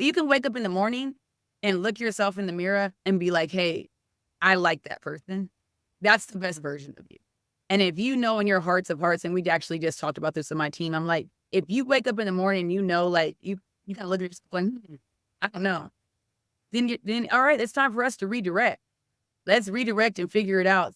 But you can wake up in the morning and look yourself in the mirror and be like, hey, I like that person. That's the best version of you. And if you know in your hearts of hearts, and we actually just talked about this with my team, I'm like, if you wake up in the morning and you know, like, you kind of look at yourself like, I don't know. Then all right, it's time for us to redirect. Let's redirect and figure it out.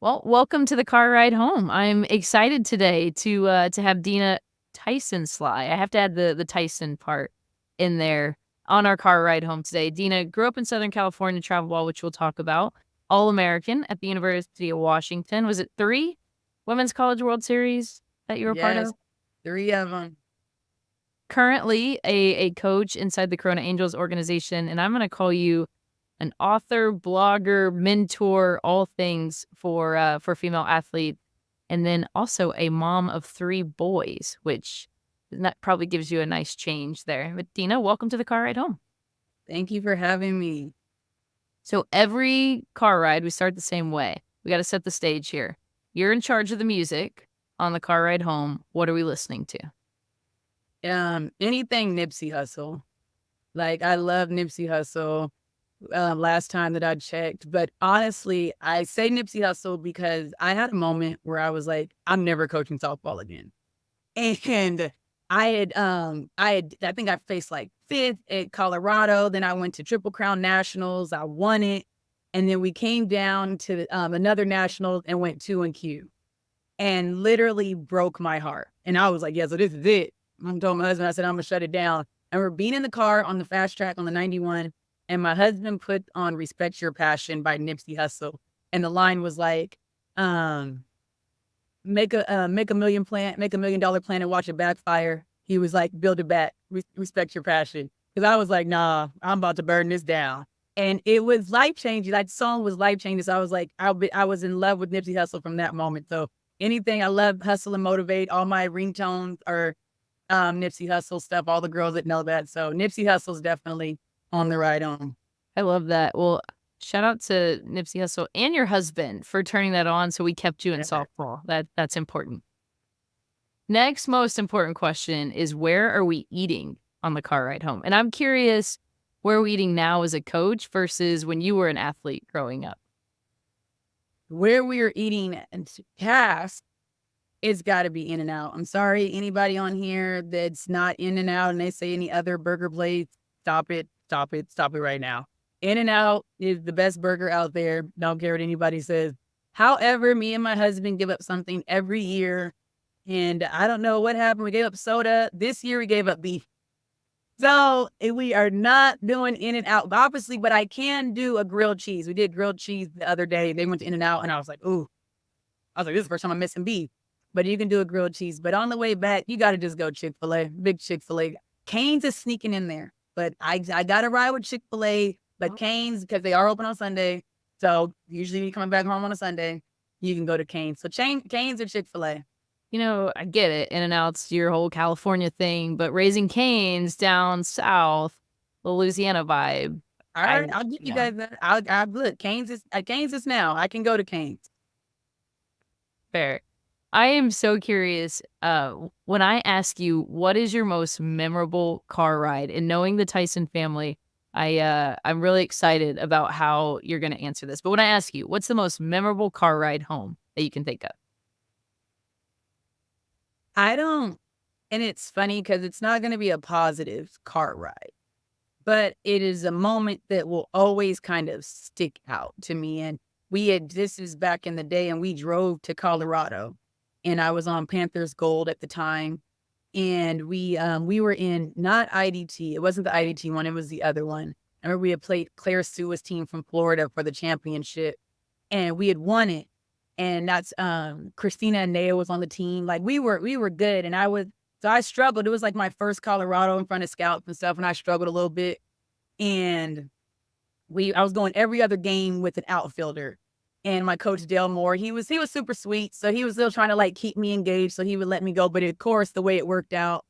Well, welcome to the car ride home. I'm excited today to have Dena Tyson-Slye. I have to add the Tyson part in there on our car ride home today. Dena grew up in Southern California, traveled well, which we'll talk about. All-American at the University of Washington. Was it 3 Women's College World Series that you were part Yes, of? 3 of them. Currently a coach inside the Corona Angels organization, and I'm going to call you an author, blogger, mentor, all things for female athletes, and then also a mom of 3 boys, which that probably gives you a nice change there. But Dena, welcome to the car ride home. Thank you for having me. So every car ride, we start the same way. We got to set the stage here. You're in charge of the music on the car ride home. What are we listening to? Anything Nipsey Hussle. Like, I love Nipsey Hussle. Last time that I checked, but honestly, I say Nipsey Hussle because I had a moment where I was like, I'm never coaching softball again. And I think I faced like 5th at Colorado. Then I went to Triple Crown Nationals. I won it. And then we came down to another national and went 2-Q and literally broke my heart. And I was like, yeah, so this is it. I told my husband, I said, I'm going to shut it down. And we're being in the car on the fast track on the 91. And my husband put on Respect Your Passion by Nipsey Hussle. And the line was like, make a $1 million plan and watch it backfire. He was like, build it back, respect your passion. Because I was like, nah, I'm about to burn this down. And it was life changing. That song was life changing. So I was like, I was in love with Nipsey Hussle from that moment. So anything, I love hustle and motivate. All my ringtones are Nipsey Hussle stuff. All the girls that know that. So Nipsey Hussle's definitely on the ride on. I love that. Well, shout out to Nipsey Hussle and your husband for turning that on so we kept you in softball. That's important. Next most important question is, where are we eating on the car ride home? And I'm curious, where are we eating now as a coach versus when you were an athlete growing up? Where we are eating and past, it's got to be In-N-Out. I'm sorry, anybody on here that's not In-N-Out and they say any other burger place, stop it right now. In-N-Out is the best burger out there. Don't care what anybody says. However, me and my husband give up something every year. And I don't know what happened. We gave up soda. This year we gave up beef. So we are not doing In-N-Out, obviously, but I can do a grilled cheese. We did grilled cheese the other day. They went to In-N-Out and I was like, ooh. I was like, this is the first time I'm missing beef. But you can do a grilled cheese. But on the way back, you got to just go Chick-fil-A. Big Chick-fil-A. Cane's is sneaking in there. But I got to ride with Chick-fil-A. But Cane's, because they are open on Sunday. So usually when you're coming back home on a Sunday, you can go to Cane's. So Cane's or Chick-fil-A. You know, I get it. In-N-Out's your whole California thing, but Raising Cane's down south, the Louisiana vibe. All right, I'll give you guys that. I'll look. Cane's is now. I can go to Cane's. Fair. I am so curious. When I ask you, what is your most memorable car ride? And knowing the Tyson family, I'm really excited about how you're going to answer this. But when I ask you, what's the most memorable car ride home that you can think of? I don't, and it's funny because it's not going to be a positive car ride, but it is a moment that will always kind of stick out to me. And this is back in the day, and we drove to Colorado, and I was on Panthers Gold at the time. And we were in not IDT. It wasn't the IDT one. It was the other one. I remember we had played Claire Sue's team from Florida for the championship, and we had won it. And that's Christina and Naya was on the team. Like we were good. And I struggled. It was like my first Colorado in front of scouts and stuff. And I struggled a little bit. And I was going every other game with an outfielder. And my coach Dale Moore, he was super sweet. So he was still trying to like keep me engaged. So he would let me go. But of course, the way it worked out,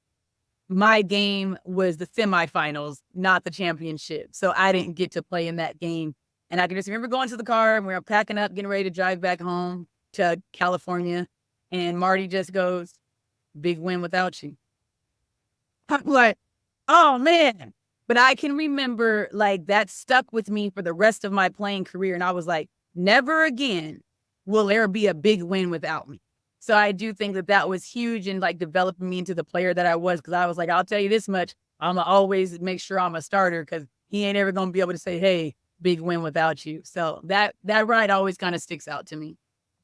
my game was the semifinals, not the championship. So I didn't get to play in that game. And I can just remember going to the car and we were packing up, getting ready to drive back home to California. And Marty just goes, big win without you. I'm like, oh man. But I can remember like that stuck with me for the rest of my playing career. And I was like, never again will there be a big win without me. So I do think that that was huge in like developing me into the player that I was. Cause I was like, I'll tell you this much. I'm gonna always make sure I'm a starter because he ain't ever gonna be able to say, hey, big win without you. So that ride always kind of sticks out to me.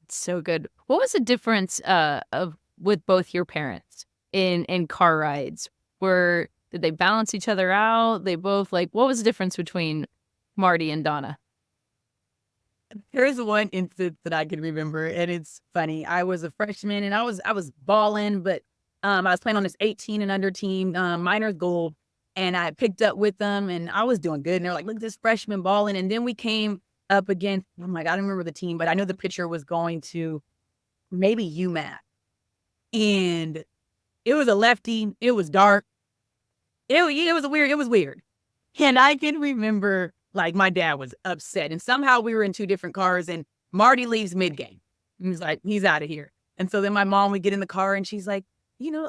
It's so good. What was the difference, of with both your parents in car rides? Did they balance each other out? They both like, what was the difference between Marty and Donna? Here's one instance that I can remember, and it's funny. I was a freshman and I was balling, but I was playing on this 18 and under team, minors gold, and I picked up with them and I was doing good. And they're like, look at this freshman balling. And then we came up against, oh my God, I don't remember the team, but I know the pitcher was going to maybe UMass. And it was a lefty, it was dark. It was weird. And I can remember like my dad was upset and somehow we were in two different cars and Marty leaves mid game. He's like, he's out of here. And so then my mom would get in the car and she's like,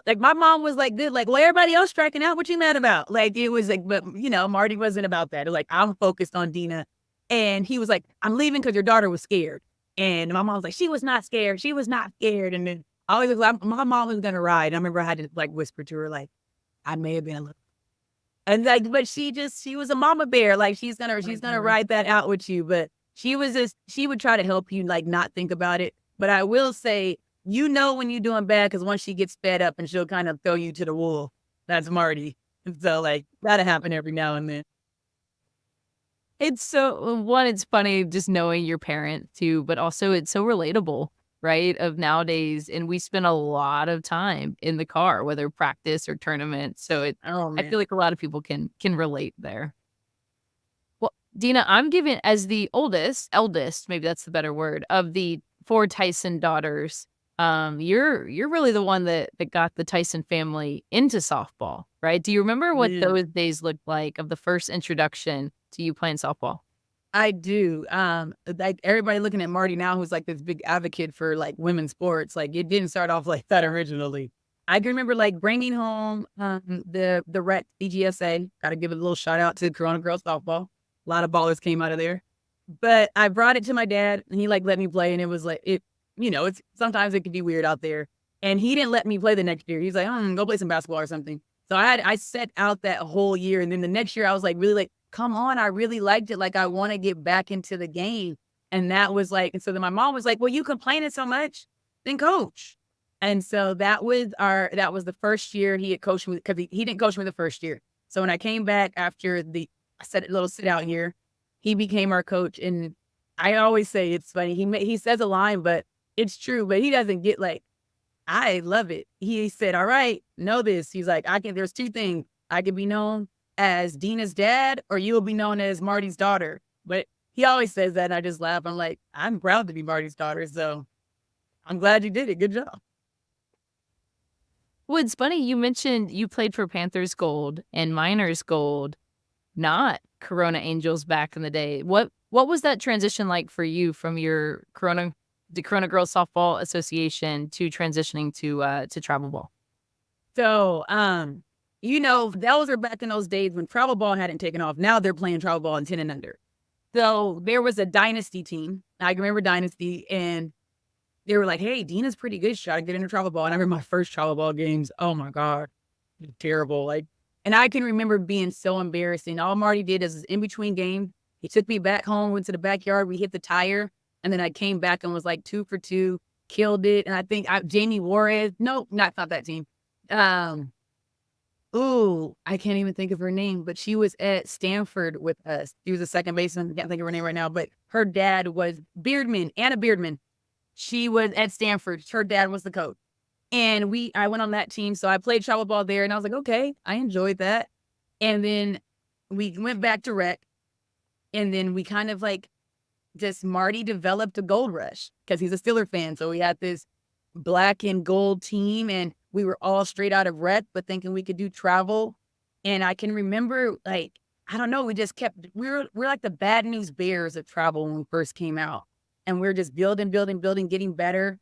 like my mom was like, good, like, well, everybody else striking out. What you mad about? Like, it was like, but Marty wasn't about that. It was like, I'm focused on Dena. And he was like, I'm leaving because your daughter was scared. And my mom was like, she was not scared. She was not scared. And then I always was like, my mom was going to ride. And I remember I had to like whisper to her, like, I may have been a little. And like, but she was a mama bear. Like she's gonna ride that out with you. But she would try to help you like not think about it. But I will say, when you're doing bad because once she gets fed up and she'll kind of throw you to the wolf. That's Marty. And so like that'll happen every now and then. It's so one, it's funny just knowing your parents too, but also it's so relatable, right? Of nowadays, and we spend a lot of time in the car, whether practice or tournament. So Oh I man. feel like a lot of people can relate there. Well, Dina, I'm giving as the eldest, maybe that's the better word, of the four Tyson daughters. You're really the one that got the Tyson family into softball, right? Do you remember what Yeah. those days looked like of the first introduction to you playing softball? I do. Like everybody looking at Marty now, who's like this big advocate for like women's sports. Like it didn't start off like that originally. I can remember like bringing home the rec DGSA. Got to give a little shout out to Corona Girls Softball. A lot of ballers came out of there. But I brought it to my dad, and he like let me play, and it was like it. It's sometimes it can be weird out there. And he didn't let me play the next year. He's like, go play some basketball or something. So I set out that whole year, and then the next year I was like really like, come on, I really liked it. Like I want to get back into the game. And that was like, and so then my mom was like, well, you complaining so much, then coach. And so that was the first year he had coached me because he didn't coach me the first year. So when I came back after I said a little sit out here, he became our coach. And I always say it's funny. He says a line, but it's true. But he doesn't get like, I love it. He said, all right, know this. He's like, there's two things. I can be known as Dena's dad, or you will be known as Marty's daughter. But he always says that, and I just laugh. I'm like, I'm proud to be Marty's daughter, so I'm glad you did it. Good job. Well, it's funny you mentioned you played for Panthers Gold and Miners Gold, not Corona Angels back in the day. What was that transition like for you from the Corona Girls Softball Association to transitioning to travel ball? So, those are back in those days when travel ball hadn't taken off. Now they're playing travel ball in 10 and under. So there was a dynasty team. I can remember dynasty, and they were like, hey, Dena's pretty good. She tried to get into travel ball. And I remember my first travel ball games. Oh my God. Terrible. Like, and I can remember being so embarrassing. All Marty did is in between games, he took me back home, went to the backyard, we hit the tire, and then I came back and was like 2 for 2, killed it. And I think Jamie Juarez, no, not that team. Um, I can't even think of her name, but she was at Stanford with us. She was a second baseman. Can't think of her name right now, but her dad was Anna Beardman. She was at Stanford. Her dad was the coach. And I went on that team. So I played travel ball there and I was like, okay, I enjoyed that. And then we went back to rec. And then we kind of like just Marty developed a gold rush because he's a Steeler fan. So we had this black and gold team and we were all straight out of rec, but thinking we could do travel. And I can remember like, I don't know, we just we're like the bad news bears of travel when we first came out. And we're just building, getting better.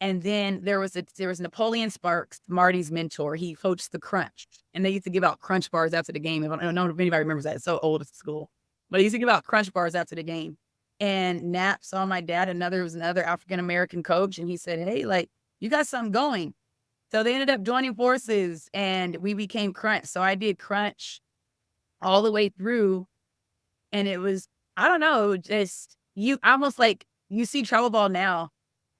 And then there was Napoleon Sparks, Marty's mentor. He coached the Crunch, and they used to give out Crunch bars after the game. I don't know if anybody remembers that. It's so old at school, but he used to give out Crunch bars after the game. And Nap saw my dad. Was another African American coach, and he said, "Hey, like you got something going." So they ended up joining forces, and we became Crunch. So I did Crunch all the way through, and it was, I don't know, just you almost like you see travel ball now,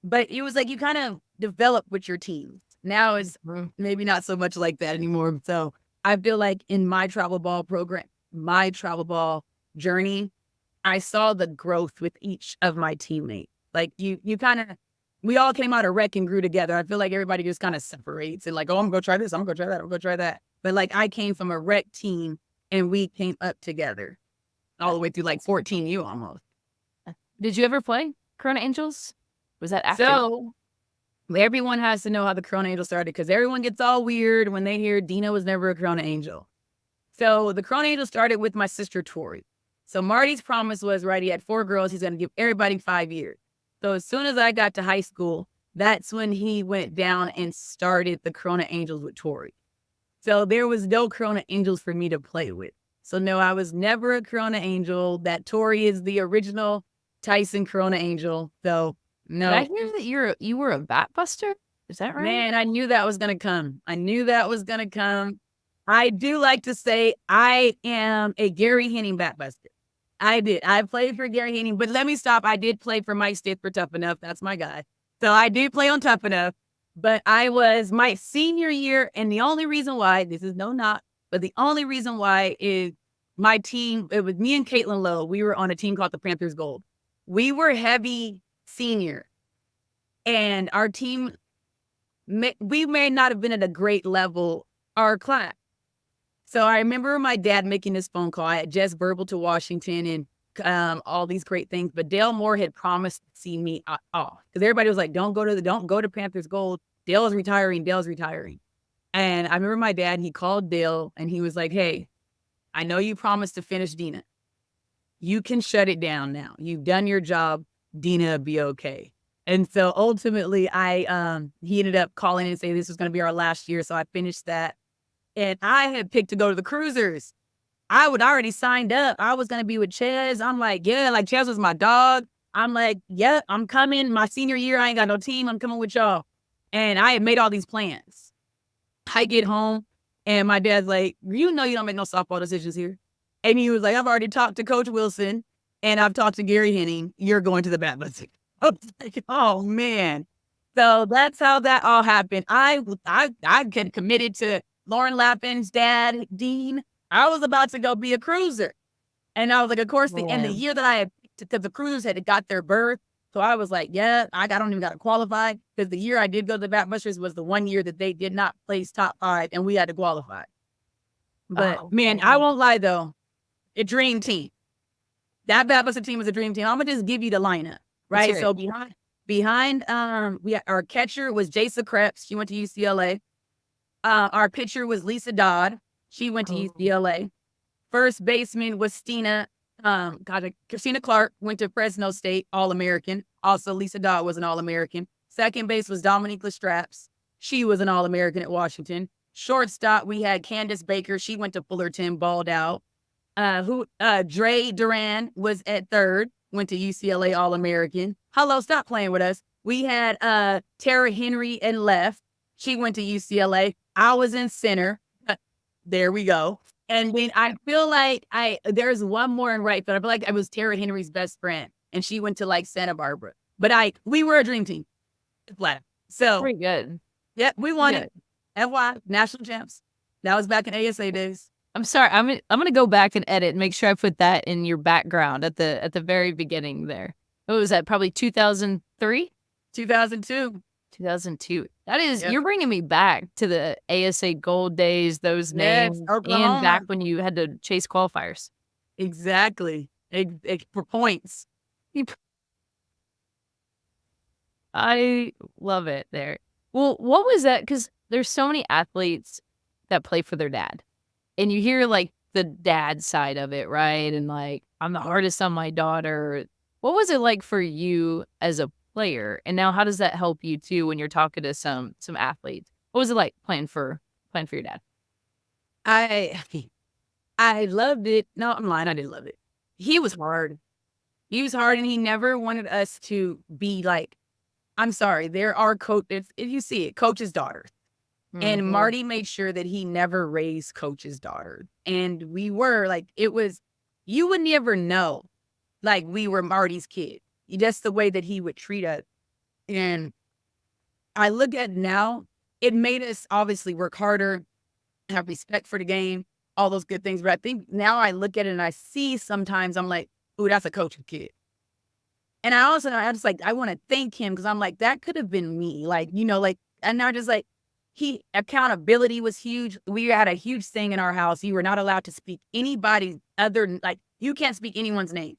but it was like you kind of develop with your teams. Now it's maybe not so much like that anymore. So I feel like in my travel ball program, my travel ball journey, I saw the growth with each of my teammates. Like you kind of, we all came out of rec and grew together. I feel like everybody just kind of separates and like, oh, I'm gonna go try this, I'm gonna go try that, I'm gonna try that. But like I came from a rec team and we came up together all the way through like 14U almost. Did you ever play Corona Angels? Was that after? So everyone has to know how the Corona Angel started because everyone gets all weird when they hear Dena was never a Corona Angel. So the Corona Angel started with my sister Tori. So Marty's promise was, right, he had 4 girls, he's gonna give everybody 5 years. So as soon as I got to high school, that's when he went down and started the Corona Angels with Tori. So there was no Corona Angels for me to play with. So no, I was never a Corona Angel. That Tori is the original Tyson Corona Angel. So no. Did I hear that you were a bat buster? Is that right? Man, I knew that was gonna come. I knew that was gonna come. I do like to say I am a Gary Henning bat buster. I did. I played for Gary Henning, but let me stop. I did play for Mike Stith for Tough Enough. That's my guy. So I did play on Tough Enough, but I was my senior year, and the only reason why, this is no knock, but the only reason why is my team, it was me and Caitlin Lowe. We were on a team called the Panthers Gold. We were heavy senior, and our team, we may not have been at a great level, our class. So I remember my dad making this phone call. I had just verbal to Washington and all these great things, but Dale Moore had promised to see me off because everybody was like, don't go to Panthers Gold. Dale's retiring. And I remember my dad, he called Dale and he was like, hey, I know you promised to finish Dena. You can shut it down now. You've done your job. Dena will be okay. And so ultimately he ended up calling and saying this was going to be our last year. So I finished that. And I had picked to go to the Cruisers. I would already signed up. I was going to be with Ches. I'm like, yeah, like Ches was my dog. I'm like, yeah, I'm coming. My senior year, I ain't got no team. I'm coming with y'all. And I had made all these plans. I get home and my dad's like, you know, you don't make no softball decisions here. And he was like, I've already talked to Coach Wilson and I've talked to Gary Henning. You're going to the bat buzzing. I was like, oh man. So that's how that all happened. I get committed to Lauren Lappin's dad, Dean. I was about to go be a cruiser. And I was like, of course, the year that I had, because the Cruisers had got their berth. So I was like, yeah, I don't even got to qualify because the year I did go to the Batbusters was the one year that they did not place top 5 and we had to qualify. But man, I won't lie though. A dream team. That Batbuster team was a dream team. I'm going to just give you the lineup, right? So behind, our catcher was Jasa Krebs. She went to UCLA. Our pitcher was Lisa Dodd. She went to UCLA. First baseman was Christina Clark, went to Fresno State, All-American. Also, Lisa Dodd was an All-American. Second base was Dominique Lestraps. She was an All-American at Washington. Shortstop, we had Candace Baker. She went to Fullerton, balled out. Dre Duran was at third, went to UCLA, All-American. Hello, stop playing with us. We had Tara Henry in left. She went to UCLA. I was in center. There we go. And then I feel like there's one more in right field. I feel like I was Tara Henry's best friend, and she went to like Santa Barbara. But we were a dream team. Flat. So pretty good. Yeah, we won it. FY national champs. That was back in ASA days. I'm sorry. I'm gonna go back and edit and make sure I put that in your background at the very beginning there. What was that? Probably 2003? 2002. 2002. That is, you're bringing me back to the ASA Gold days, those names, Oklahoma. and back when you had to chase qualifiers. Exactly. For points. I love it there. Well, what was that? Because there's so many athletes that play for their dad. And you hear like the dad side of it, right? And like, I'm the hardest on my daughter. What was it like for you as a player, and now how does that help you too when you're talking to some athletes? What was it like playing for your dad? I I loved it. No, I'm lying, I didn't love it. He was hard. He was hard, and he never wanted us to be like, I'm sorry, there are if you see it, coach's daughters. And Mhm. Marty made sure that he never raised coach's daughter. And we were like, it was, you would never know, like we were Marty's kid. Just the way that he would treat us. And I look at it now, it made us obviously work harder, have respect for the game, all those good things. But I think now I look at it and I see sometimes I'm like, ooh, that's a coach's kid. And I just like, I want to thank him because I'm like, that could have been me. Like, like, and I just like, accountability was huge. We had a huge thing in our house. You were not allowed to speak anybody like, you can't speak anyone's name,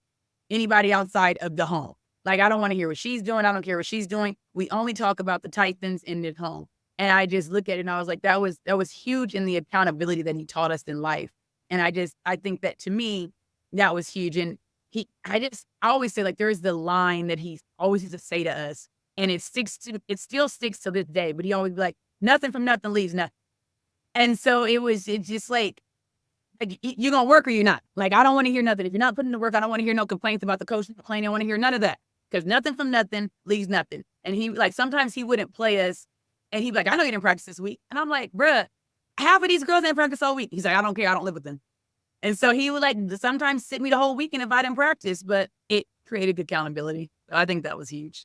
anybody outside of the home. Like, I don't want to hear what she's doing. I don't care what she's doing. We only talk about the Titans in the home. And I just look at it and I was like, that was huge in the accountability that he taught us in life. And I think that to me, that was huge. And I always say, like, there's the line that he always used to say to us, and it still sticks to this day, but he always be like, "Nothing from nothing leaves nothing." And so it's just like, you gonna work or you're not. Like, I don't wanna hear nothing. If you're not putting in the work, I don't wanna hear no complaints about the coach complaining. I don't wanna hear none of that because nothing from nothing leaves nothing. And he like, sometimes he wouldn't play us, and he'd be like, "I know you didn't practice this week." And I'm like, "Bruh, half of these girls didn't practice all week." He's like, "I don't care. I don't live with them." And so he would like sometimes sit me the whole weekend if I didn't practice, but it created accountability. I think that was huge.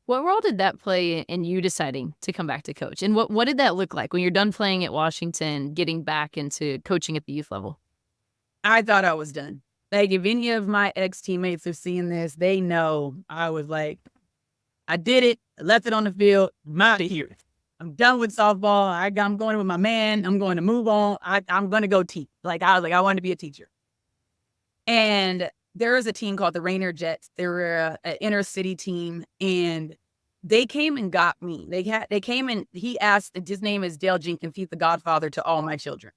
What role did that play in you deciding to come back to coach? And what did that look like when you're done playing at Washington, getting back into coaching at the youth level? I thought I was done. Like, if any of my ex teammates have seen this, they know I was like, I did it, I left it on the field, I'm out of here. I'm done with softball. I'm going with my man. I'm going to move on. I'm going to go teach. Like, I was like, I wanted to be a teacher. And there was a team called the Rainier Jets. They were an inner city team, and they came and got me. They came and he asked. His name is Dale Jenkins. He's the godfather to all my children.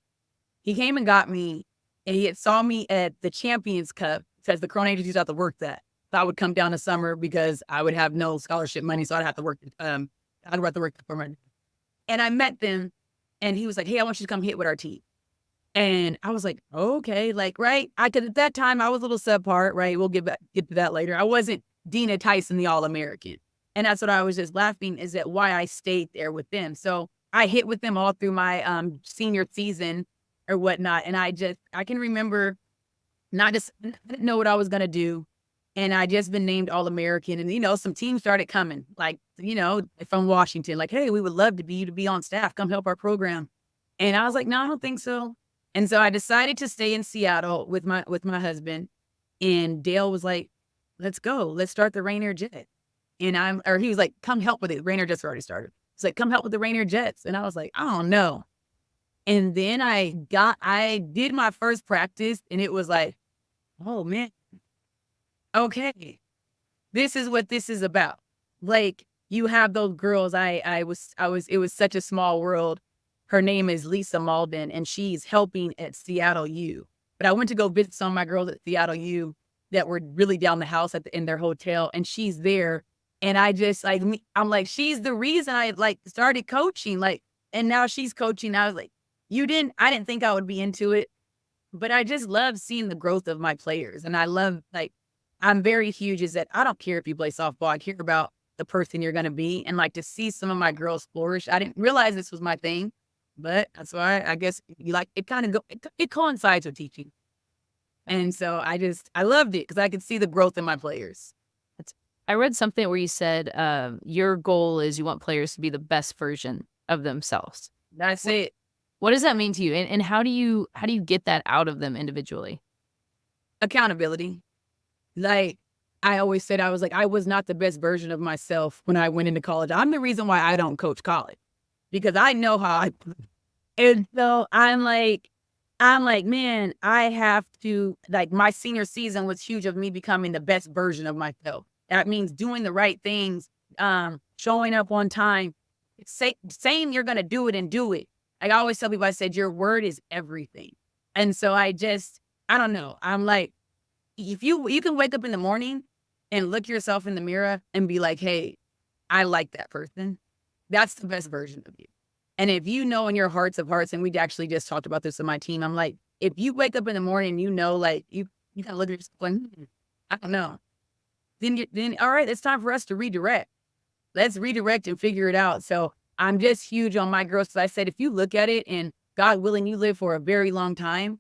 He came and got me, and he had saw me at the Champions Cup because the Corona Agencies have to work that. So I would come down the summer because I would have no scholarship money, so I'd have to work. I'd have to work for money. And I met them, and he was like, "Hey, I want you to come hit with our team." And I was like, "Okay," like, right? I could at that time I was a little subpar, right? We'll get to that later. I wasn't Dena Tyson, the All-American. And that's what I was just laughing is that why I stayed there with them. So I hit with them all through my senior season or whatnot. And I can remember not just I didn't know what I was gonna do. And I just been named All-American. And some teams started coming, like, from Washington, like, "Hey, we would love to be on staff. Come help our program." And I was like, "No, I don't think so." And so I decided to stay in Seattle with my husband. And Dale was like, "Let's go. Let's start the Rainier Jets." Or he was like, "Come help with it." Rainier Jets already started. He's like, "Come help with the Rainier Jets." And I was like, "I don't know." And then I did my first practice, and it was like, "Oh man, okay, this is what this is about." Like, you have those girls. It was such a small world. Her name is Lisa Malden, and she's helping at Seattle U. But I went to go visit some of my girls at Seattle U that were really down the house in their hotel, and she's there. And I just like I'm like, she's the reason I like started coaching. Like, and now she's coaching. I was like, I didn't think I would be into it, but I just love seeing the growth of my players. And I love, like, I'm very huge is that I don't care if you play softball. I care about the person you're going to be. And like to see some of my girls flourish. I didn't realize this was my thing, but that's why I guess you like it kind of it coincides with teaching. And so I loved it because I could see the growth in my players. That's I read something where you said, your goal is you want players to be the best version of themselves. That's What it. what does that mean to you? And how do you get that out of them individually? Accountability. Like, I always said, I was like, I was not the best version of myself when I went into college. I'm the reason why I don't coach college because I know how I and so I'm like, man, I have to like my senior season was huge of me becoming the best version of myself. That means doing the right things, showing up on time, saying you're gonna do it and do it. Like, I always tell people, I said, your word is everything. And so I don't know. I'm like, if you can wake up in the morning and look yourself in the mirror and be like, "Hey, I like that person." That's the best version of you. And if you know in your hearts of hearts, and we actually just talked about this with my team, I'm like, if you wake up in the morning and you know, like, you kinda look at yourself like, I don't know." Then, all right, it's time for us to redirect. Let's redirect and figure it out. So I'm just huge on my girls. So I said, if you look at it and God willing, you live for a very long time,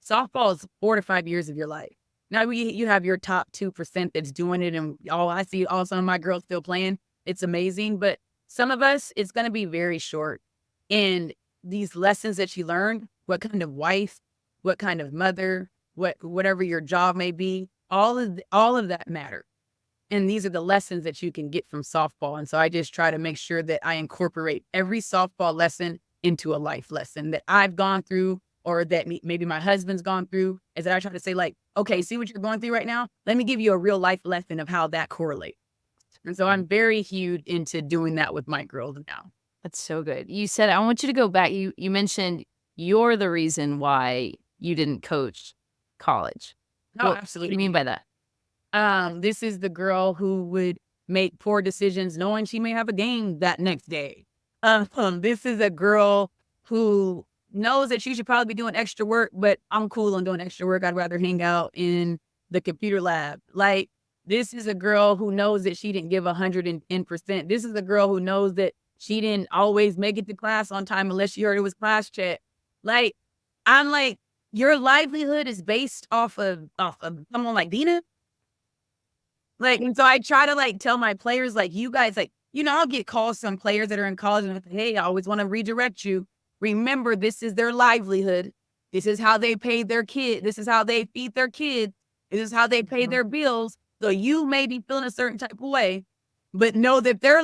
softball is 4 to 5 years of your life. Now you have your top 2% that's doing it, and all I see all some of my girls still playing. It's amazing, but some of us, it's gonna be very short. And these lessons that you learn, what kind of wife, what kind of mother, whatever your job may be, all of that matters. And these are the lessons that you can get from softball, and so I just try to make sure that I incorporate every softball lesson into a life lesson that I've gone through or that maybe my husband's gone through, is that I try to say like, "Okay, see what you're going through right now? Let me give you a real life lesson of how that correlates." And so I'm very huge into doing that with my girls now. That's so good. You said I want you to go back. You mentioned you're the reason why you didn't coach college. No, What do you mean absolutely. by that? This is the girl who would make poor decisions knowing she may have a game that next day. This is a girl who knows that she should probably be doing extra work, but I'm cool on doing extra work. I'd rather hang out in the computer lab. Like, this is a girl who knows that she didn't give 110%. This is a girl who knows that she didn't always make it to class on time unless she heard it was class chat. Like, I'm like, your livelihood is based off of someone like Dena. Like, and so I try to, like, tell my players, like, "You guys," like, I'll get calls from players that are in college and like, "Hey, I always wanna redirect you. Remember, this is their livelihood. This is how they pay their kid. This is how they feed their kids. This is how they pay Mhm. their bills. So you may be feeling a certain type of way, but know that your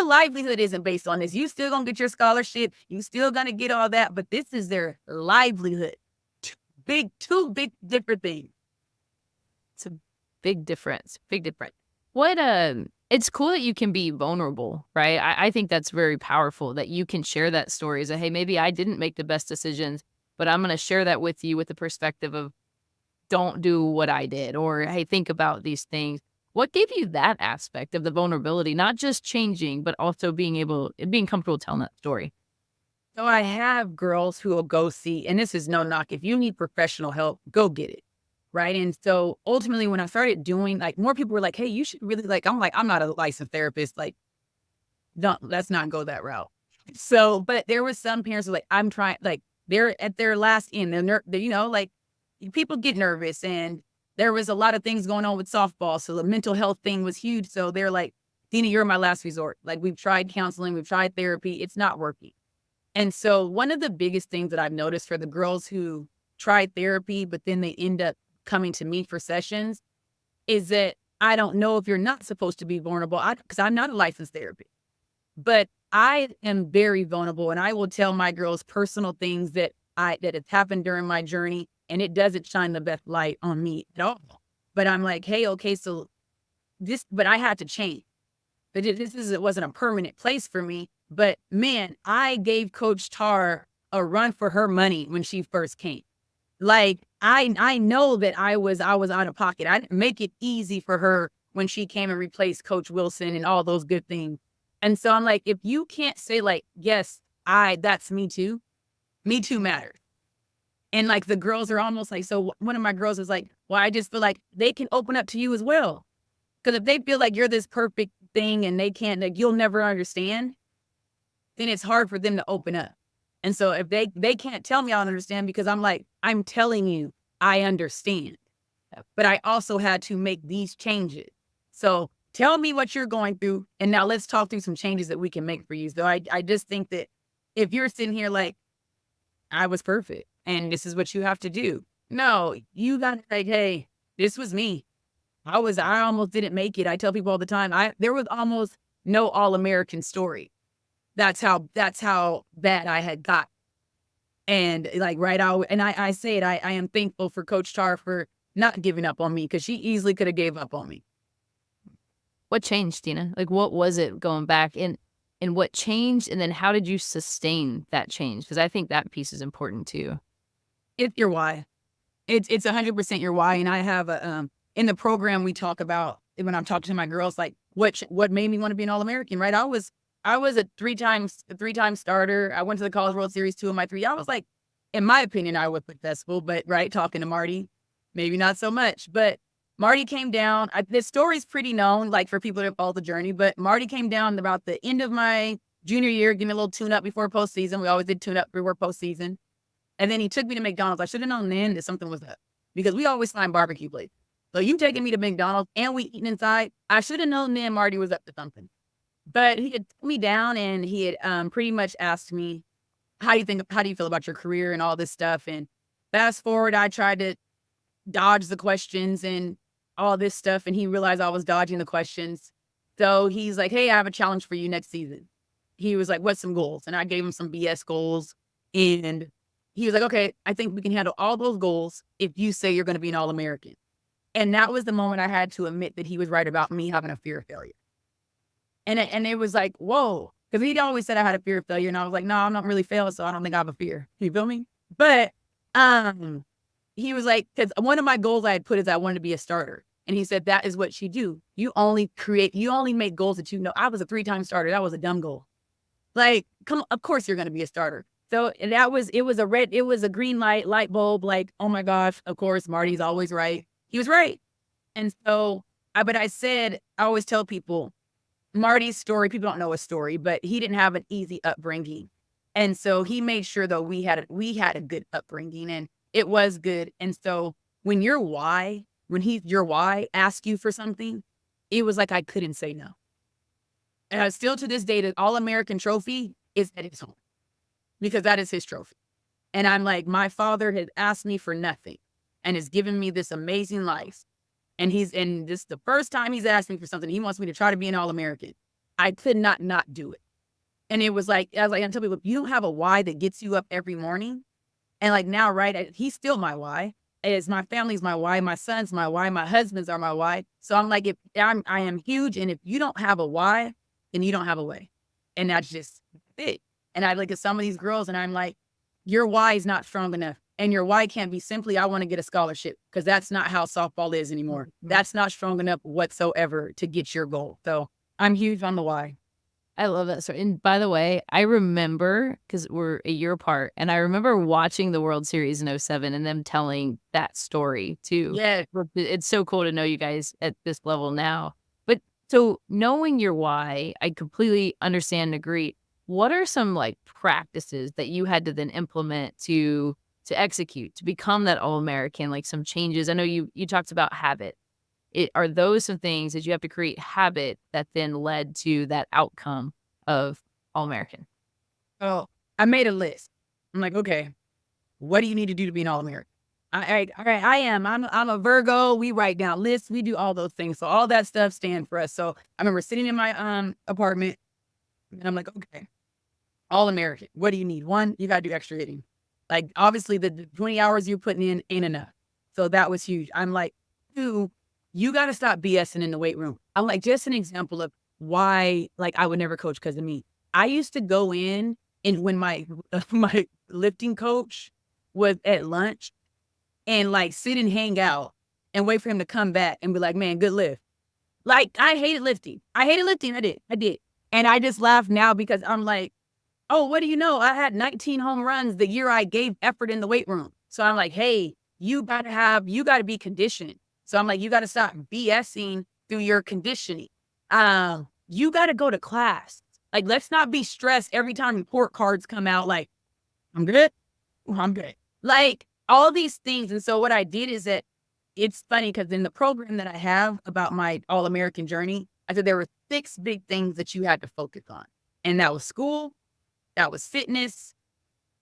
livelihood isn't based on this. You still gonna get your scholarship. You still gonna get all that, but this is their livelihood." Two big different things. It's a big difference, big difference. What, it's cool that you can be vulnerable, right? I think that's very powerful that you can share that story as a, "Hey, maybe I didn't make the best decisions, but I'm gonna share that with you with the perspective of don't do what I did," or, "Hey, think about these things." What gave you that aspect of the vulnerability, not just changing, but also being comfortable telling that story? So I have girls who will go see, and this is no knock. If you need professional help, go get it. Right. And so ultimately, when I started doing, like, more people were like, "Hey, you should really," like, I'm like, I'm not a licensed therapist. Like, don't, let's not go that route. So, but there was some parents who like, I'm trying, like, they're at their last end. Like, people get nervous, and there was a lot of things going on with softball. So the mental health thing was huge. So they're like, "Dina, you're my last resort. Like, we've tried counseling, we've tried therapy. It's not working." And so one of the biggest things that I've noticed for the girls who try therapy, but then they end up coming to me for sessions, is that I don't know if you're not supposed to be vulnerable. Because I'm not a licensed therapist, but I am very vulnerable, and I will tell my girls personal things that have happened during my journey, and it doesn't shine the best light on me at all. But I'm like, "Hey, okay, so but I had to change. But it wasn't a permanent place for me. But man, I gave Coach Tar a run for her money when she first came. Like, I know that I was out of pocket. I didn't make it easy for her when she came and replaced Coach Wilson and all those good things. And so I'm like, if you can't say like, "Yes, I that's me too matters." And like the girls are almost like, so one of my girls is like, "Well, I just feel like they can open up to you as well." Because if they feel like you're this perfect thing and they can't, like, you'll never understand, then it's hard for them to open up. And so if they can't tell me I don't understand, because I'm like, I'm telling you, I understand. But I also had to make these changes. So tell me what you're going through. And now let's talk through some changes that we can make for you. So I just think that if you're sitting here like, I was perfect and this is what you have to do. No, you got to say, "Hey, this was me. I almost didn't make it." I tell people all the time, there was almost no all-American story. That's how bad I had got. And like, right out, and I say it, I am thankful for Coach Tar for not giving up on me, because she easily could have gave up on me. What changed, Tina? Like, what was it going back and what changed, and then how did you sustain that change? Because I think that piece is important too. It's your why. It's 100% your why. And I have in the program, we talk about when I'm talking to my girls, like what made me want to be an All-American, right? I was a three-time starter. I went to the College World Series 2 of my 3. I was like, in my opinion, I was successful, but right, talking to Marty, maybe not so much. But Marty came down. This story's pretty known, like for people that follow the journey. But Marty came down about the end of my junior year, give me a little tune-up before postseason. We always did tune-up before postseason. And then he took me to McDonald's. I should have known then that something was up because we always find barbecue plates. So you taking me to McDonald's and we eating inside. I should have known then Marty was up to something. But he had put me down and he had pretty much asked me, how do you feel about your career and all this stuff? And fast forward, I tried to dodge the questions and all this stuff. And he realized I was dodging the questions. So he's like, hey, I have a challenge for you next season. He was like, what's some goals? And I gave him some BS goals. And he was like, okay, I think we can handle all those goals if you say you're going to be an All-American. And that was the moment I had to admit that he was right about me having a fear of failure. And it was like, whoa, because he'd always said I had a fear of failure. And I was like, no, I'm not really failing, so I don't think I have a fear. You feel me? But he was like, because one of my goals I had put is I wanted to be a starter. And he said, that is what you do. You only make goals that you know. I was a 3-time starter. That was a dumb goal. Like, of course you're going to be a starter. So it was a green light bulb. Like, oh my gosh, of course, Marty's always right. He was right. And so, but I always tell people, Marty's story, people don't know his story, but he didn't have an easy upbringing. And so he made sure that we had a good upbringing and it was good. And so when your why asks you for something, it was like I couldn't say no. And still to this day, the All-American trophy is at his home because that is his trophy. And I'm like, my father has asked me for nothing and has given me this amazing life. And this is the first time he's asked me for something. He wants me to try to be an All-American. I could not do it. And it was like, I tell people, if you don't have a why that gets you up every morning, and like now, right, he's still my why. My family's my why, my son's my why, my husband's are my why. So I'm like, I am huge, and if you don't have a why, then you don't have a way. And that's just it. And I look at some of these girls and I'm like, your why is not strong enough. And your why can't be simply, I want to get a scholarship, because that's not how softball is anymore. That's not strong enough whatsoever to get your goal. So I'm huge on the why. I love that story. And by the way, I remember, because we're a year apart, and I remember watching the World Series in '07 and them telling that story too. Yeah. It's so cool to know you guys at this level now. But so knowing your why, I completely understand and agree. What are some like practices that you had to then implement to execute, to become that All-American, like some changes? I know you talked about habit. Are those some things that you have to create habit that then led to that outcome of All-American? So I made a list. I'm like, okay, what do you need to do to be an All-American? I'm a Virgo. We write down lists. We do all those things. So all that stuff stand for us. So I remember sitting in my apartment and I'm like, okay, All-American. What do you need? 1, you got to do extra hitting. Like, obviously, the 20 hours you're putting in ain't enough. So that was huge. I'm like, 2, you got to stop BSing in the weight room. I'm like, just an example of why, like, I would never coach because of me. I used to go in and when my my lifting coach was at lunch and, like, sit and hang out and wait for him to come back and be like, man, good lift. Like, I hated lifting. I did. And I just laugh now because I'm like, oh, what do you know? I had 19 home runs the year I gave effort in the weight room. So I'm like, hey, you got to be conditioned. So I'm like, you got to stop BSing through your conditioning. You got to go to class. Like, let's not be stressed every time report cards come out. Like, I'm good. I'm good. Like, all these things. And so what I did is that it's funny because in the program that I have about my All-American journey, I said there were 6 big things that you had to focus on. And that was school, that was fitness,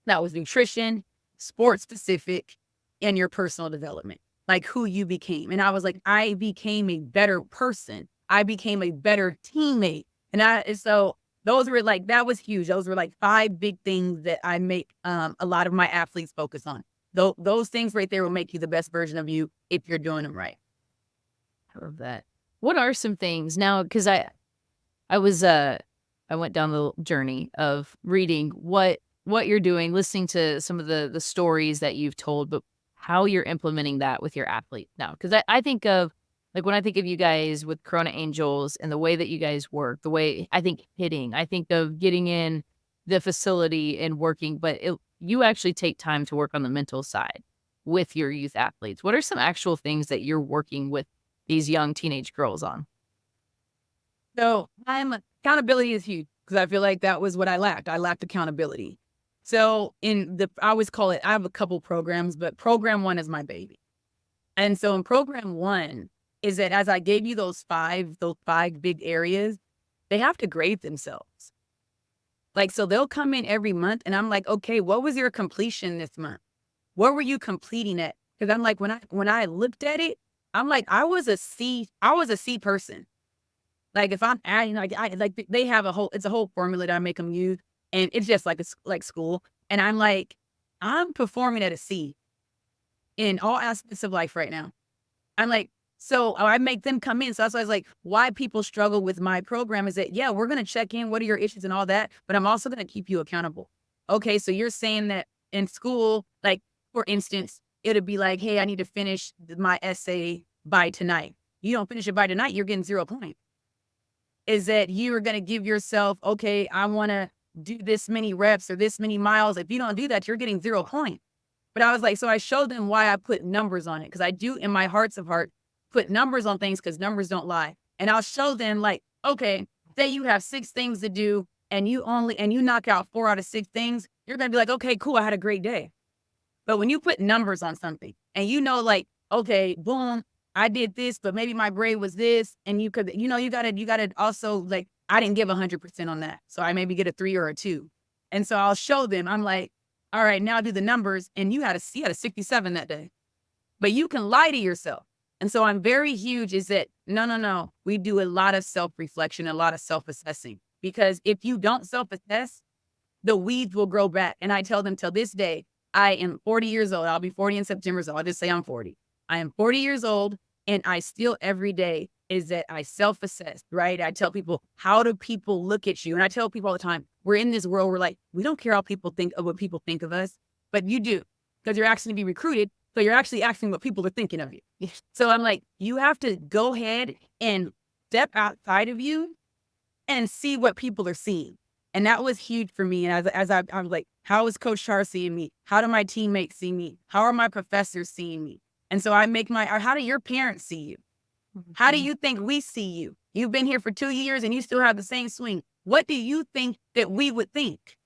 that was nutrition, sports specific, and your personal development, like who you became. And I was like, I became a better person. I became a better teammate. And so those were like, that was huge. Those were like 5 big things that I make a lot of my athletes focus on. Those things right there will make you the best version of you if you're doing them right. I love that. What are some things now? Because I went down the journey of reading what you're doing, listening to some of the stories that you've told, but how you're implementing that with your athlete now. Because I think of Like, when I think of you guys with Corona Angels and the way that you guys work, the way I think hitting, I think of getting in the facility and working, but you actually take time to work on the mental side with your youth athletes. What are some actual things that you're working with these young teenage girls on? So accountability is huge because I feel like that was what I lacked. I lacked accountability. So I always call it, I have a couple programs, but program one is my baby. And so in program one is that as I gave you those five big areas, they have to grade themselves. Like, so they'll come in every month and I'm like, okay, what was your completion this month? What were you completing at? Because I'm like, when I looked at it, I'm like, I was a C person. Like if I'm adding, like they have it's a whole formula that I make them use, and it's just like it's like school. And I'm like, I'm performing at a C in all aspects of life right now. I'm like, so I make them come in. So that's why I was like, why people struggle with my program is that, yeah, we're going to check in. What are your issues and all that? But I'm also going to keep you accountable. Okay. So you're saying that in school, like, for instance, it'd be like, hey, I need to finish my essay by tonight. You don't finish it by tonight, you're getting 0 points. Is that you are going to give yourself, okay, I want to do this many reps or this many miles. If you don't do that, you're getting 0 points. But I was like, so I showed them why I put numbers on it. Because I do, in my hearts of heart, put numbers on things because numbers don't lie. And I'll show them, like, okay, say you have 6 things to do and you knock out 4 out of 6 things, you're going to be like, okay, cool, I had a great day. But when you put numbers on something and like, okay, boom, I did this, but maybe my grade was this, and you could, you gotta also, like, I didn't give 100% on that. So I maybe get a 3 or a 2. And so I'll show them, I'm like, all right, now do the numbers. And you had a 67 that day, but you can lie to yourself. And so I'm very huge is that no, no, no. We do a lot of self-reflection, a lot of self-assessing, because if you don't self-assess, the weeds will grow back. And I tell them till this day, I am 40 years old. I'll be 40 in September. So I'll just say I'm 40. I am 40 years old. And I still every day is that I self-assess, right? I tell people, how do people look at you? And I tell people all the time, we're in this world where, like, we don't care how people think of what people think of us, but you do, because you're asking to be recruited. So you're actually asking what people are thinking of you. So I'm like, you have to go ahead and step outside of you and see what people are seeing. And that was huge for me. And I was like, how is Coach Char seeing me? How do my teammates see me? How are my professors seeing me? And so I make or how do your parents see you? How do Mhm. you think we see you? You've been here for 2 years and you still have the same swing. What do you think that we would think?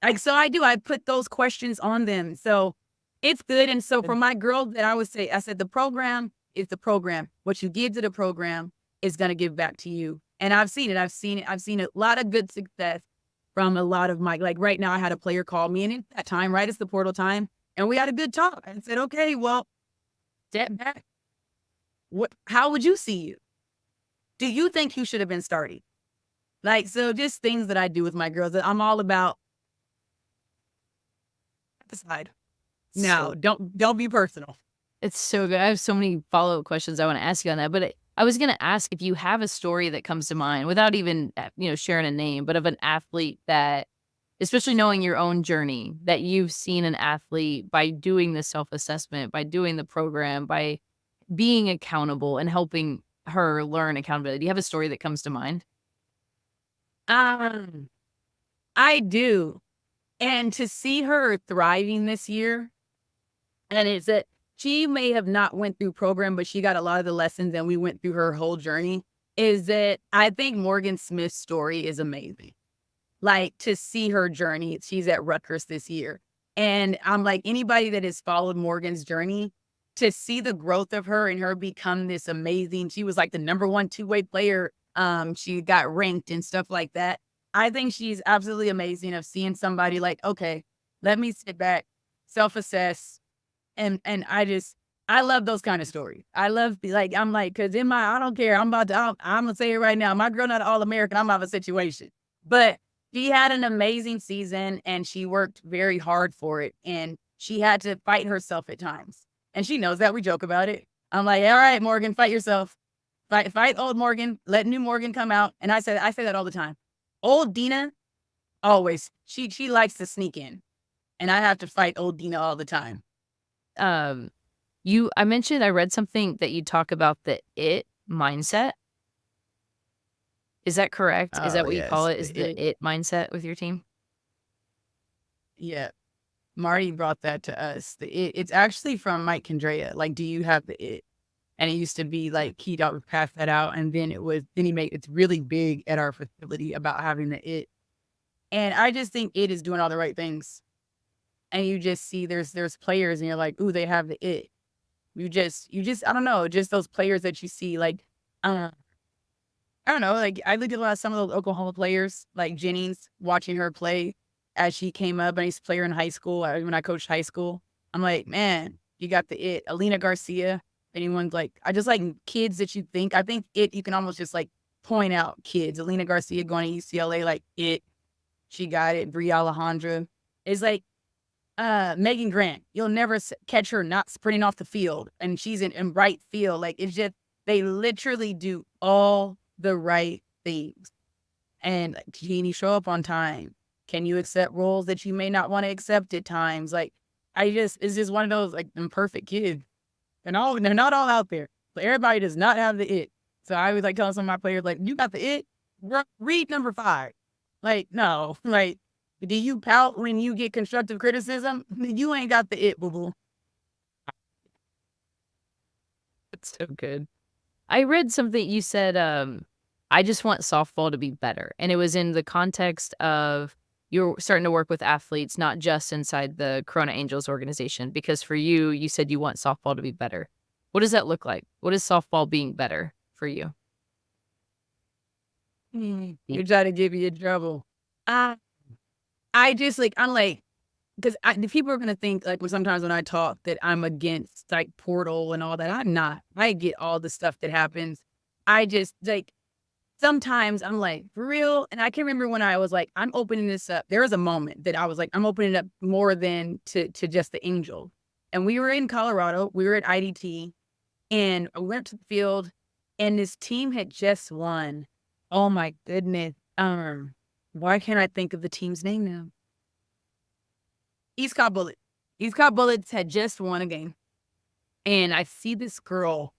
Like, so I put those questions on them. So it's good. And so for my girls that I said, the program is the program. What you give to the program is going to give back to you. And I've seen it. I've seen a lot of good success from a lot of like right now I had a player call me, and at that time, right, it's the portal time. And we had a good talk and said, okay, well, step back. How would you see you? Do you think you should have been starting? Like, so just things that I do with my girls that I'm all about the side. No, So don't be personal. it's so good. I have so many follow-up questions I wanna ask you on that, but I was gonna ask if you have a story that comes to mind without even, sharing a name, but of an athlete that, especially knowing your own journey, that you've seen an athlete by doing the self-assessment, by doing the program, by being accountable and helping her learn accountability. Do you have a story that comes to mind? Um, I do. And to see her thriving this year, and it's that she may have not went through program, but she got a lot of the lessons and we went through her whole journey, is that I think Morgan Smith's story is amazing. Like, to see her journey, she's at Rutgers this year. And I'm like, anybody that has followed Morgan's journey, to see the growth of her and her become this amazing, she was like the number one two-way player. She got ranked and stuff like that. I think she's absolutely amazing of seeing somebody like, okay, let me sit back, self-assess. And I love those kind of stories. I love like, I'm like, cause I don't care. I'm gonna say it right now. My girl not all American. I'm out of a situation, but she had an amazing season and she worked very hard for it. And she had to fight herself at times. And she knows that. We joke about it. I'm like, all right, Morgan, fight yourself. Fight old Morgan. Let new Morgan come out. And I say that all the time. Old Dena, always. She likes to sneak in. And I have to fight old Dena all the time. Um I read something that you talk about the "it" mindset. Is that correct? Is Oh, that what you call yes, it? the Is the it. "it" mindset with your team? Yeah, Marty brought that to us. It's actually from Mike Condrea, like, "Do you have the it?" And it used to be, like, he would pass that out, and then he made it's really big at our facility about having the it. And I just think it is doing all the right things. And you just see there's players and you're like, "Ooh, they have the it." You just I don't know, just those players that you see, like, uh, I don't know, like, I looked at a lot of some of those Oklahoma players, like Jennings, watching her play as she came up. I used to play her in high school, when I coached high school. I'm like, "Man, you got the it." Alina Garcia, anyone's like I just like kids that you think I think it you can almost just, like, point out kids. Alina Garcia going to UCLA, like, it. She got it. Brie Alejandra. It's like Megan Grant, you'll never catch her not sprinting off the field, and she's in right field. Like it's just they literally do all the right things. And like, can you show up on time? Can you accept roles that you may not want to accept at times? Like it's just one of those like imperfect kids, and they're not all out there. So everybody does not have the it. So I was like telling some of my players, like, you got the it. Read number 5. Like, no, like do you pout when you get constructive criticism? You ain't got the it, boo boo. That's so good. I read something you said, "I just want softball to be better," and it was in the context of you're starting to work with athletes, not just inside the Corona Angels organization, because for you, you said you want softball to be better. What does that look like? What is softball being better for you? You're trying to get me in trouble. I I just like I'm like because the people are gonna think like when sometimes when I talk that I'm against like Portal and all that. I'm not. I get all the stuff that happens. I just like sometimes I'm like, "For real?" And I can remember when I was like, "I'm opening this up." There was a moment that I was like, "I'm opening it up more than to just the Angel." And we were in Colorado, we were at IDT, and I went to the field, and this team had just won. Oh my goodness. Why can't I think of the team's name now? East Cobb Bullets. East Cobb Bullets had just won a game, and I see this girl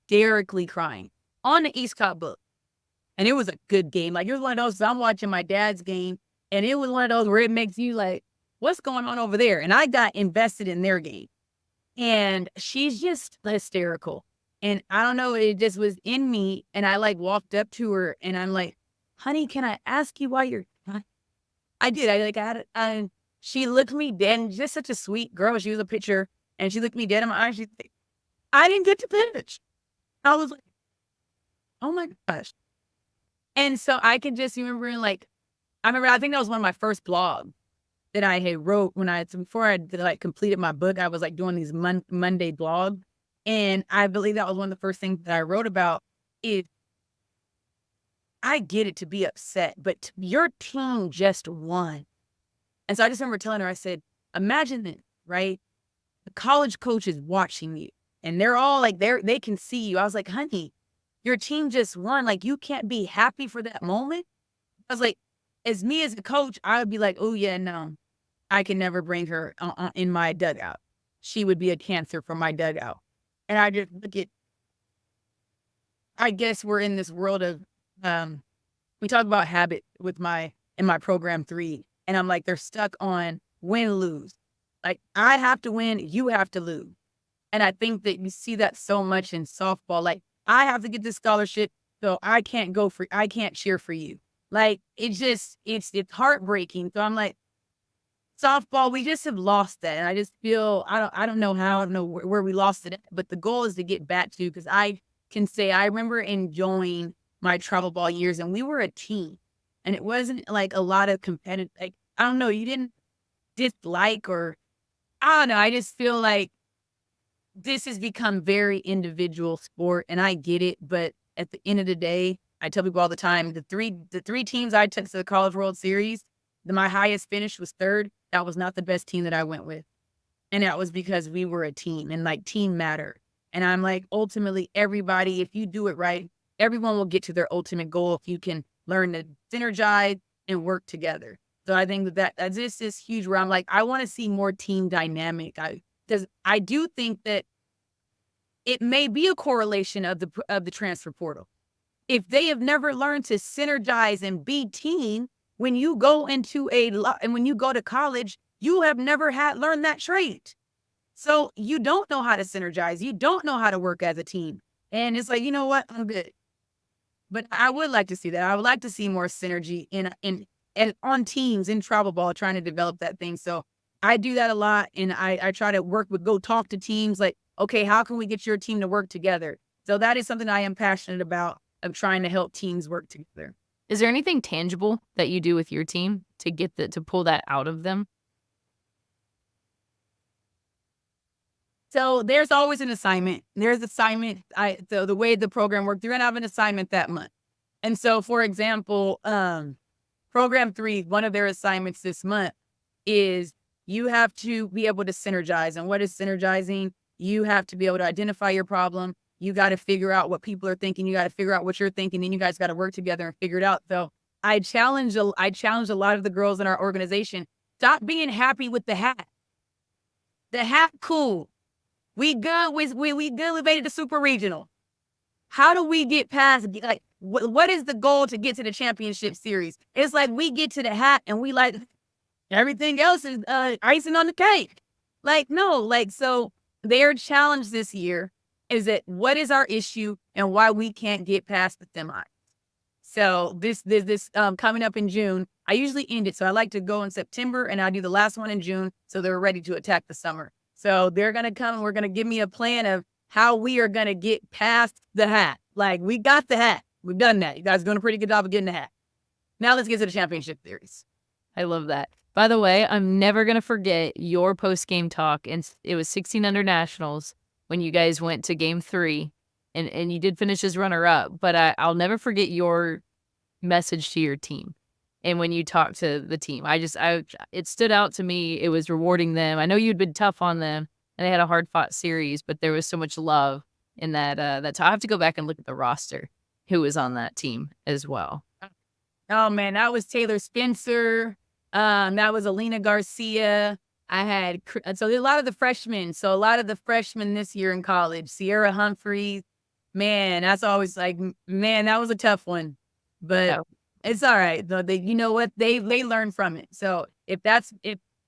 hysterically crying on the East Cobb Bullets. And it was a good game. Like, it was one of those I'm watching my dad's game, and it was one of those where it makes you like, "What's going on over there?" And I got invested in their game, and she's just hysterical. And I don't know, it just was in me, and I, like, walked up to her, and I'm like, "Honey, can I ask you why you're" I did, I had it and she looked me dead and just such a sweet girl. She was a pitcher, and she looked me dead in my eyes, she's like, "I didn't get to pitch." I was like, "Oh my gosh." And so I can just remember, like I think that was one of my first blogs that I had wrote when before I did, like, completed my book, I was, like, doing these Monday blog, and I believe that was one of the first things that I wrote about is, I get it to be upset, but your team just won. And so I just remember telling her, I said, "Imagine this, right? The college coach is watching you, and they're all, like, they can see you." I was like, "Honey, your team just won, like, you can't be happy for that moment?" I was like, as me as a coach, I would be like, "Oh, yeah, no. I can never bring her in my dugout. She would be a cancer for my dugout." And I just look at I guess we're in this world of, um we talk about habit with in my program 3, and I'm like, they're stuck on win, lose. Like, I have to win, you have to lose. And I think that you see that so much in softball. Like, I have to get this scholarship, so I can't cheer for you. Like, it's heartbreaking. So I'm like, softball, we just have lost that, and I just feel I don't know how, I don't know where we lost it at, but the goal is to get back to because I can say I remember enjoying my travel ball years, and we were a team, and it wasn't like a lot of competitive like, I don't know, you didn't dislike or I don't know, I just feel like this has become very individual sport, and I get it, but at the end of the day, I tell people all the time, the 3 teams I took to the College World Series, my highest finish was 3rd. That was not the best team that I went with, and that was because we were a team, and, like, team matter, and I'm like, ultimately, everybody, if you do it right, everyone will get to their ultimate goal if you can learn to synergize and work together. So I think that this is huge where I'm like, I wanna see more team dynamic. Because I do think that it may be a correlation of the transfer portal. If they have never learned to synergize and be team, when you go into and when you go to college, you have never had learned that trait. So you don't know how to synergize. You don't know how to work as a team. And it's like, you know what? I'm good. But I would like to see that. I would like to see more synergy in and on teams in travel ball trying to develop that thing. So I do that a lot, and I try to go talk to teams like, okay, how can we get your team to work together? So that is something I am passionate about, of trying to help teams work together. Is there anything tangible that you do with your team to get to pull that out of them? So there's always an assignment. There's assignment. So the way the program worked, you're gonna have an assignment that month. And so, for example, program 3, one of their assignments this month is you have to be able to synergize. And what is synergizing? You have to be able to identify your problem. You got to figure out what people are thinking. You got to figure out what you're thinking. Then you guys got to work together and figure it out. So I challenge a lot of the girls in our organization. Stop being happy with the hat. The hat, cool. We good. We good. We made it to super regional. How do we get past, like, what is the goal to get to the championship series? It's like we get to the hat and we like everything else is icing on the cake. Like, no, like, so their challenge this year is that what is our issue and why we can't get past the semi. So this coming up in June, I usually end it. So I like to go in September and I do the last one in June. So they're ready to attack the summer. So they're going to come and we're going to give me a plan of how we are going to get past the hat. Like, we got the hat. We've done that. You guys are doing a pretty good job of getting the hat. Now let's get to the championship series. I love that. By the way, I'm never going to forget your post-game talk, and it was 16 under nationals when you guys went to game 3, and you did finish as runner-up, but I'll never forget your message to your team. And when you talked to the team, it stood out to me. It was rewarding them. I know you'd been tough on them, and they had a hard-fought series, but there was so much love in that. I have to go back and look at the roster who was on that team as well. Oh man, that was Taylor Spencer. That was Alina Garcia. I had so a lot of the freshmen. So a lot of the freshmen this year in college, Sierra Humphreys. Man, that's always like, man, that was a tough one, but Yeah. it's all right. Though you know what, they learn from it. So if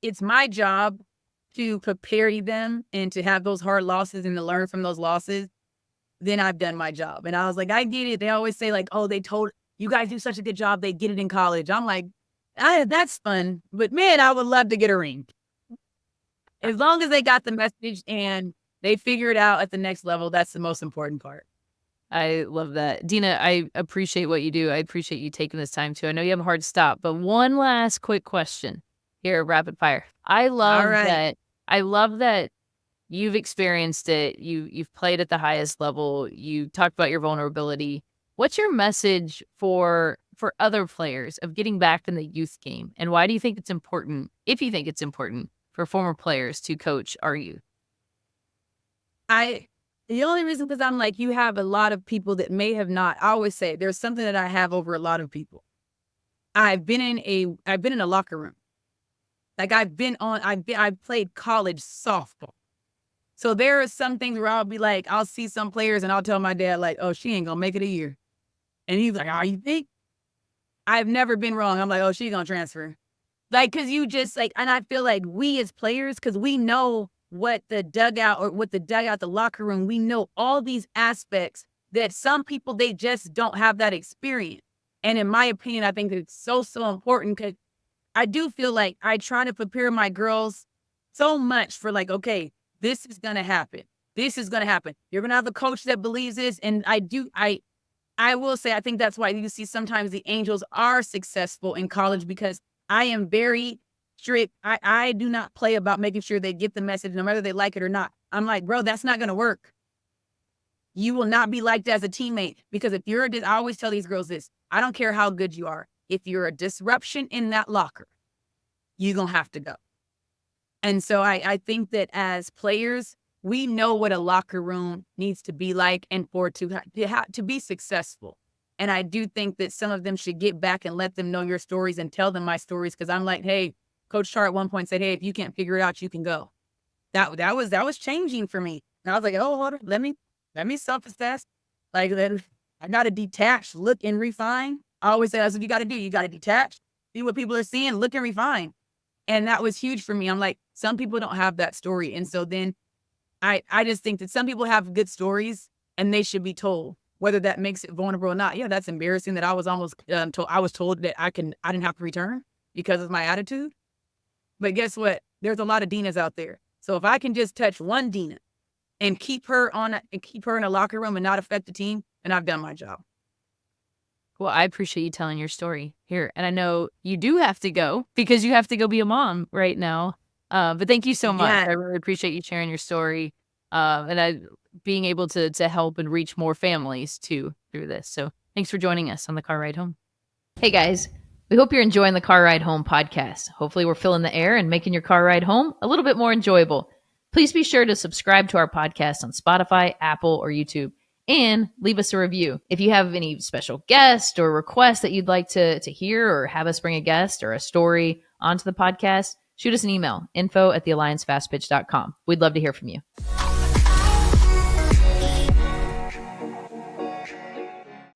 it's my job to prepare them and to have those hard losses and to learn from those losses, then I've done my job. And I was like, I get it. They always say like, oh, they told you guys do such a good job. They get it in college. I'm like, that's fun. But man, I would love to get a ring. As long as they got the message and they figure it out at the next level, that's the most important part. I love that. Dena, I appreciate what you do. I appreciate you taking this time too. I know you have a hard stop, but one last quick question here at Rapid Fire. I love that. I love that you've experienced it. You've played at the highest level. You talked about your vulnerability. What's your message for other players of getting back in the youth game? And why do you think it's important, if you think it's important, for former players to coach our youth? The only reason, because I'm like, you have a lot of people that may have not. I always say there's something that I have over a lot of people. I've been in a locker room. Like I've played college softball. So there are some things where I'll be like, I'll see some players and I'll tell my dad like, oh, she ain't gonna make it a year. And he's like, oh, you think? I've never been wrong. I'm like, oh, she's gonna transfer. Like, cause you just like, and I feel like we as players, cause we know the locker room, we know all these aspects that some people, they just don't have that experience. And in my opinion, I think it's so important, because I do feel like I try to prepare my girls so much for like, okay, this is going to happen. This is going to happen. You're going to have a coach that believes this. And I will say, I think that's why you see sometimes the Angels are successful in college, because I am very strict. I do not play about making sure they get the message, no matter they like it or not. I'm like, bro, that's not going to work. You will not be liked as a teammate, because if you're I always tell these girls this, I don't care how good you are. If you're a disruption in that locker, you're going to have to go. And so I think that as players, we know what a locker room needs to be like, and for to be successful. And I do think that some of them should get back and let them know your stories and tell them my stories. Because I'm like, hey, Coach Char at one point said, hey, if you can't figure it out, you can go. that was changing for me. And I was like, oh, hold on, let me self-assess. Like, I gotta detach, look, and refine. I always say that's what you gotta do. You gotta detach, see what people are seeing, look and refine. And that was huge for me. I'm like, some people don't have that story. And so then I just think that some people have good stories and they should be told, whether that makes it vulnerable or not. Yeah, that's embarrassing that I was almost I was told that I didn't have to return because of my attitude. But guess what? There's a lot of Denas out there. So if I can just touch one Dena and keep her in a locker room and not affect the team, then I've done my job. Well, I appreciate you telling your story here. And I know you do have to go because you have to go be a mom right now. But thank you so much. Yeah. I really appreciate you sharing your story, and being able to help and reach more families too through this. So thanks for joining us on the car ride home. Hey guys, we hope you're enjoying the Car Ride Home podcast. Hopefully, we're filling the air and making your car ride home a little bit more enjoyable. Please be sure to subscribe to our podcast on Spotify, Apple, or YouTube, and leave us a review. If you have any special guest or requests that you'd like to hear, or have us bring a guest or a story onto the podcast, shoot us an email, info@thealliancefastpitch.com. We'd love to hear from you.